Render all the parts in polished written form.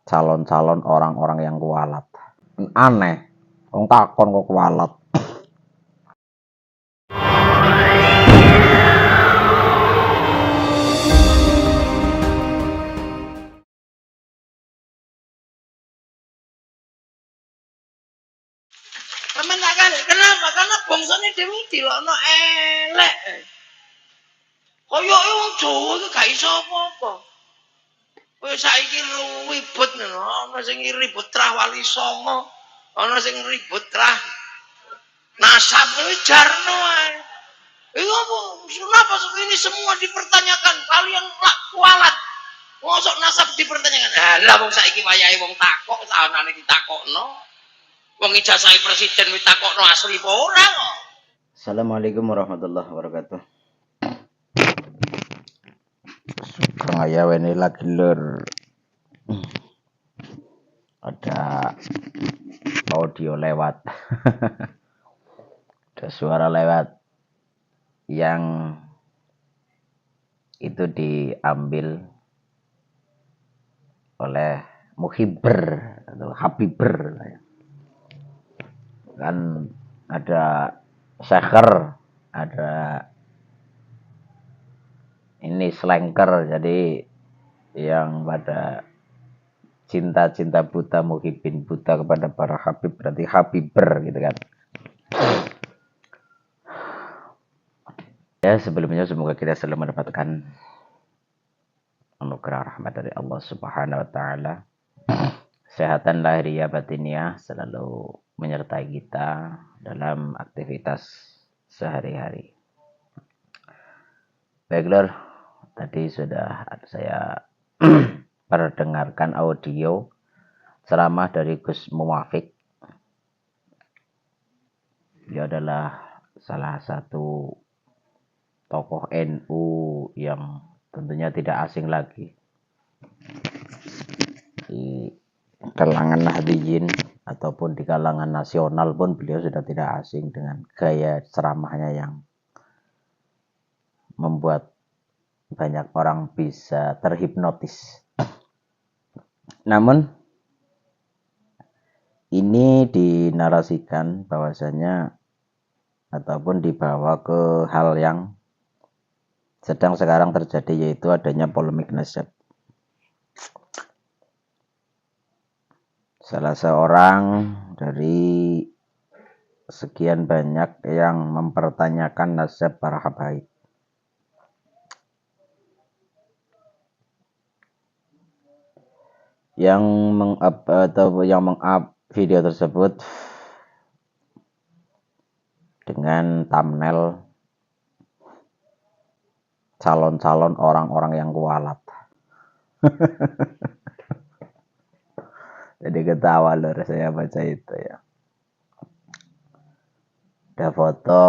calon-calon orang-orang yang kualat. Aneh, wong takon kok kualat. Kenapa? Karena bangsane dhewe dilokno elek. Koyoke wong Jawa iku gak iso apa-apa. Kowe saiki ribut ngono, ana sing ribut trah wali songo, ana sing ribut trah nasab kuwi jarno ae. Kenapa ini semua dipertanyakan? Kalian kualat. Mosok nasab dipertanyakan. Lah wong saiki wayahe wong takok, saanane ditakokno. Wong ijazahe presiden wis takokno asli apa ora kok. Assalamualaikum warahmatullahi wabarakatuh. Pengaya ini lagi lur. Ada audio lewat. Ada suara lewat yang itu diambil oleh Muhibber atau Habiber. Kan ada seker, ada ini slanker, jadi yang pada cinta-cinta buta, muhibin buta kepada para habib, berarti Habiber gitu kan. Ya, sebelumnya semoga kita selalu mendapatkan anugerah rahmat dari Allah Subhanahu wa taala. Kesehatan lahiriah batiniah selalu menyertai kita dalam aktivitas sehari-hari. Baiklah, tadi sudah saya perdengarkan audio ceramah dari Gus Muwafiq. Dia adalah salah satu tokoh NU yang tentunya tidak asing lagi di kalangan Nahdliyin ataupun di kalangan nasional pun beliau sudah tidak asing dengan gaya ceramahnya yang membuat banyak orang bisa terhipnotis. Namun ini dinarasikan bahwasanya ataupun dibawa ke hal yang sedang sekarang terjadi, yaitu adanya polemik nasab. Salah seorang dari sekian banyak yang mempertanyakan nasab para habaib. Yang meng-up video tersebut dengan thumbnail calon-calon orang-orang yang kualat. Jadi ketawa lur saya baca itu ya. Ada foto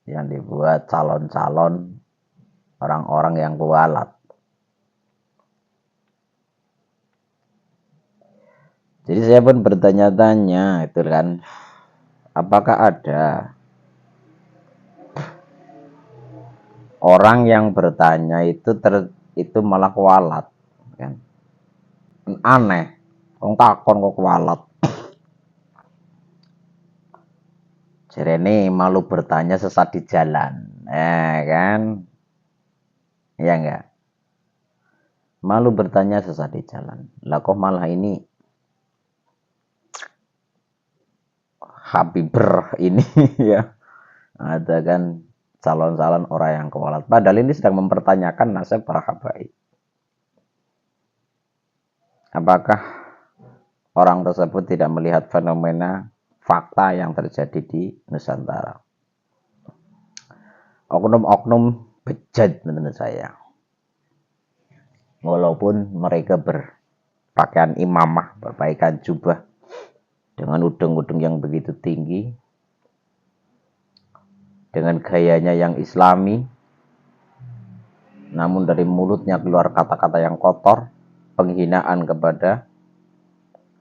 yang dibuat calon-calon orang-orang yang kualat. Jadi saya pun bertanya-tanya itu kan, apakah ada orang yang bertanya itu malah kualat kan? Aneh, wong takon kok kualat. Jerene malu bertanya sesat di jalan, kan? Iya enggak? Malu bertanya sesat di jalan. Lah kok malah ini Habiber ini ya, ada kan calon-calon orang yang kualat. Padahal ini sedang mempertanyakan nasab para habaib. Apakah orang tersebut tidak melihat fenomena fakta yang terjadi di Nusantara? Oknum-oknum bejat menurut saya. Walaupun mereka berpakaian imamah, berpakaian jubah dengan udeng-udeng yang begitu tinggi, dengan gayanya yang islami, namun dari mulutnya keluar kata-kata yang kotor, penghinaan kepada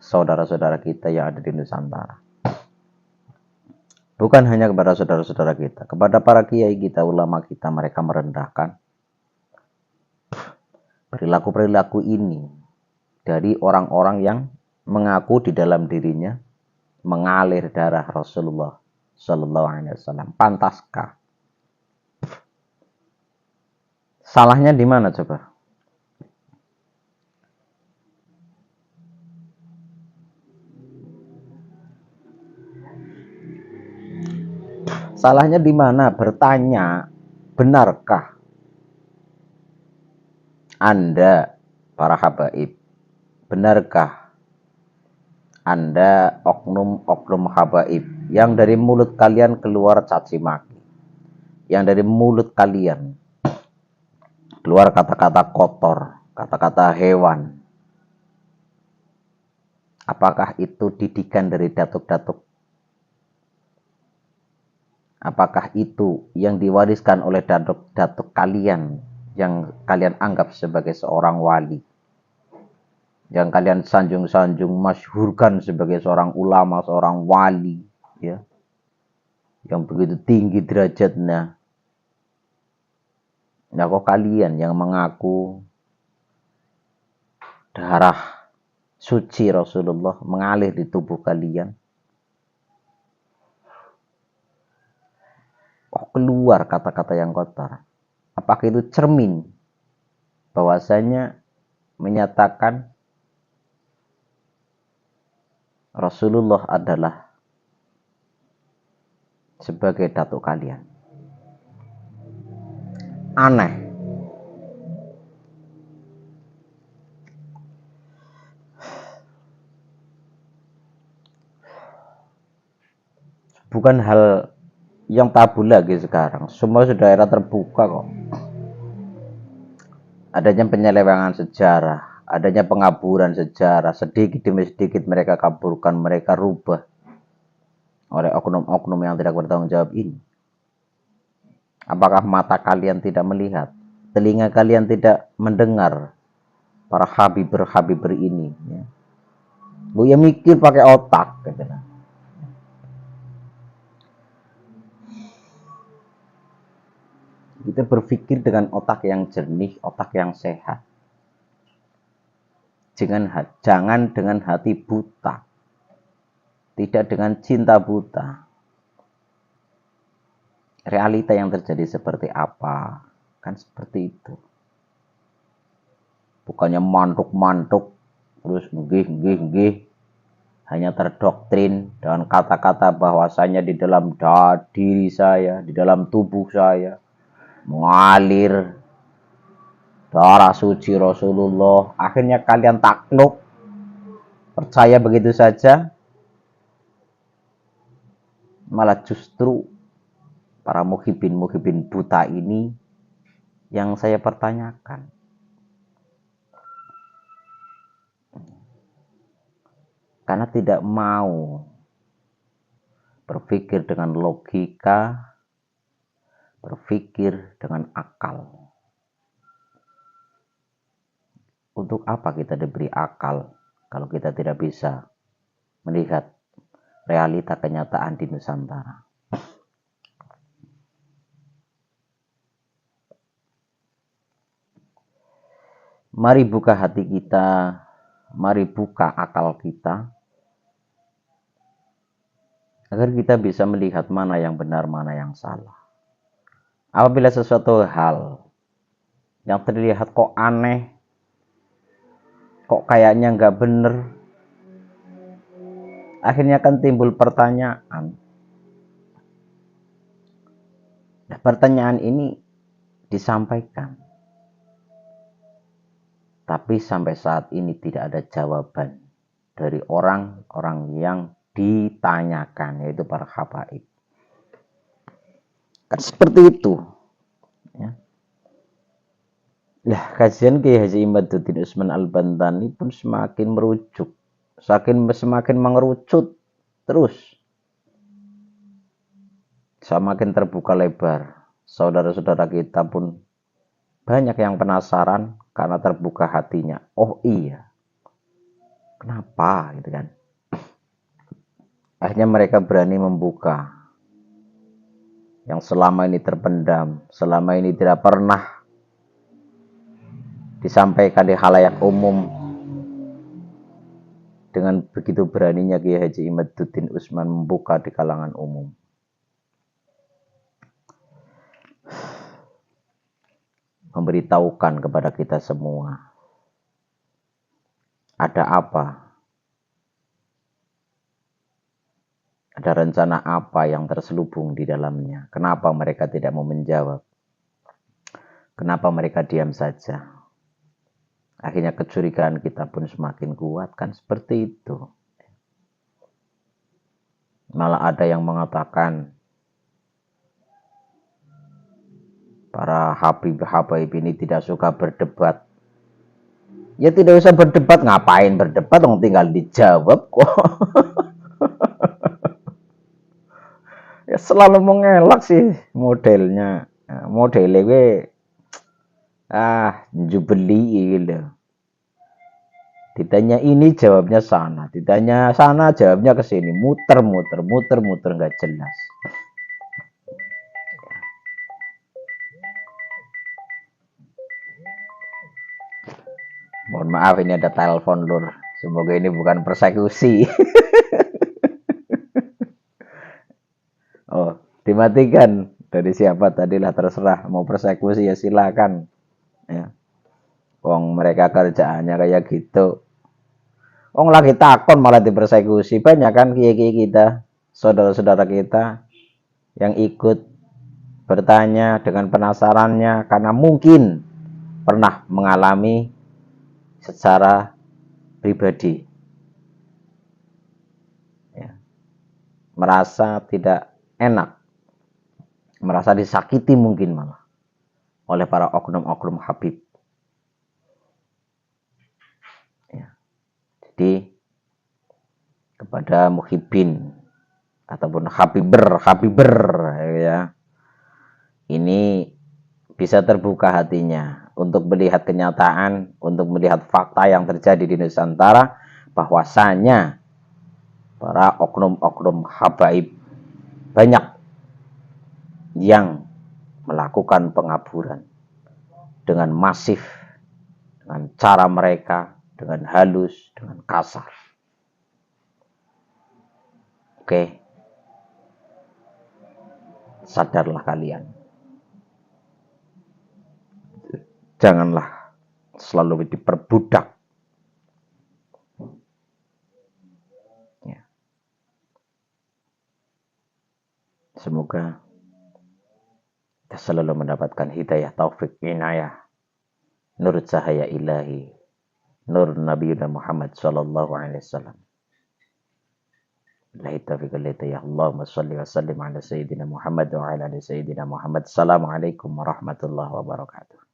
saudara-saudara kita yang ada di Nusantara. Bukan hanya kepada saudara-saudara kita, kepada para kiai kita, ulama kita, mereka merendahkan. Perilaku-perilaku ini dari orang-orang yang mengaku di dalam dirinya mengalir darah Rasulullah Sallallahu Alaihi Wasallam. Pantaskah? Salahnya di mana coba? Salahnya di mana? Bertanya, benarkah Anda para habaib? Benarkah Anda oknum-oknum habaib yang dari mulut kalian keluar caci maki? Yang dari mulut kalian keluar kata-kata kotor, kata-kata hewan. Apakah itu didikan dari datuk-datuk? Apakah itu yang diwariskan oleh datuk-datuk kalian yang kalian anggap sebagai seorang wali? Yang kalian sanjung-sanjung masyhurkan sebagai seorang ulama, seorang wali, ya. Yang begitu tinggi derajatnya. Nah, kok kalian yang mengaku darah suci Rasulullah mengalir di tubuh kalian, kok keluar kata-kata yang kotor? Apakah itu cermin bahwasanya menyatakan Rasulullah adalah sebagai datuk kalian? Aneh. Bukan hal yang tabu lagi sekarang. Semua sudah era terbuka kok. Adanya penyelewengan sejarah, adanya pengaburan sejarah, sedikit demi sedikit mereka kaburkan, mereka rubah oleh oknum-oknum yang tidak bertanggung jawab ini. Apakah mata kalian tidak melihat? Telinga kalian tidak mendengar para habiber ini? Ya. Bu ya mikir pakai otak. Gitu. Kita berpikir dengan otak yang jernih, otak yang sehat. Jangan dengan hati buta. Tidak dengan cinta buta. Realita yang terjadi seperti apa? Kan seperti itu. Bukannya mantuk-mantuk, terus nggih, hanya terdoktrin dengan kata-kata bahwasanya di dalam diri saya, di dalam tubuh saya, mengalir darah suci Rasulullah. Akhirnya kalian takluk, percaya begitu saja. Malah justru para muhibin buta ini yang saya pertanyakan. Karena tidak mau berpikir dengan logika, berpikir dengan akal. Untuk apa kita diberi akal kalau kita tidak bisa melihat realita kenyataan di Nusantara? Mari buka hati kita, mari buka akal kita, agar kita bisa melihat mana yang benar, mana yang salah. Apabila sesuatu hal yang terlihat kok aneh, kok kayaknya nggak benar, akhirnya kan timbul pertanyaan. Nah, pertanyaan ini disampaikan. Tapi sampai saat ini tidak ada jawaban dari orang-orang yang ditanyakan, yaitu para habaib. Kan seperti itu. Ya. Lah, kajian Kiai Haji Imaduddin Utsman Al-Bantani pun semakin merujuk, semakin mengerucut terus. Semakin terbuka lebar. Saudara-saudara kita pun banyak yang penasaran karena terbuka hatinya. Oh iya, kenapa gitu kan? Akhirnya mereka berani membuka yang selama ini terpendam, selama ini tidak pernah disampaikan di khalayak umum, dengan begitu beraninya Kiai Haji Imaduddin Utsman membuka di kalangan umum. Memberitahukan kepada kita semua. Ada apa? Ada rencana apa yang terselubung di dalamnya? Kenapa mereka tidak mau menjawab? Kenapa mereka diam saja? Akhirnya kecurigaan kita pun semakin kuat, kan seperti itu. Malah ada yang mengatakan para habib-habib ini tidak suka berdebat. Ya tidak usah berdebat, ngapain berdebat? Dong tinggal dijawab kok. Ya selalu mengelak sih modelnya. Modelnya gue jubeli gitu. Ditanya ini jawabnya sana, ditanya sana jawabnya ke sini, muter-muter nggak jelas. Mohon maaf ini ada telepon lur. Semoga ini bukan persekusi. Oh, dimatikan. Dari siapa tadilah terserah, mau persekusi ya silakan. Ya. Wong mereka kerjaannya kayak gitu. Wong lagi takon malah dipersekusi. Banyak kan kiai-kiai kita, saudara-saudara kita yang ikut bertanya dengan penasarannya karena mungkin pernah mengalami secara pribadi. Ya. Merasa tidak enak, merasa disakiti mungkin malah oleh para oknum-oknum habib. Ya. Jadi kepada muhibbin ataupun habiber ya, ini bisa terbuka hatinya untuk melihat kenyataan, untuk melihat fakta yang terjadi di Nusantara, bahwasanya para oknum-oknum habaib banyak yang melakukan pengaburan dengan masif, dengan cara mereka, dengan halus, dengan kasar. Oke, sadarlah kalian. Janganlah selalu diperbudak. Ya. Semoga kita selalu mendapatkan hidayah, taufik, inayah, nur cahaya ilahi, nur Nabi Muhammad sallallahu alaihi wasallam. La taufiq ya Allahumma shalli wa sallim ala sayyidina Muhammad wa ala ali sayyidina Muhammad. Assalamualaikum warahmatullahi wabarakatuh.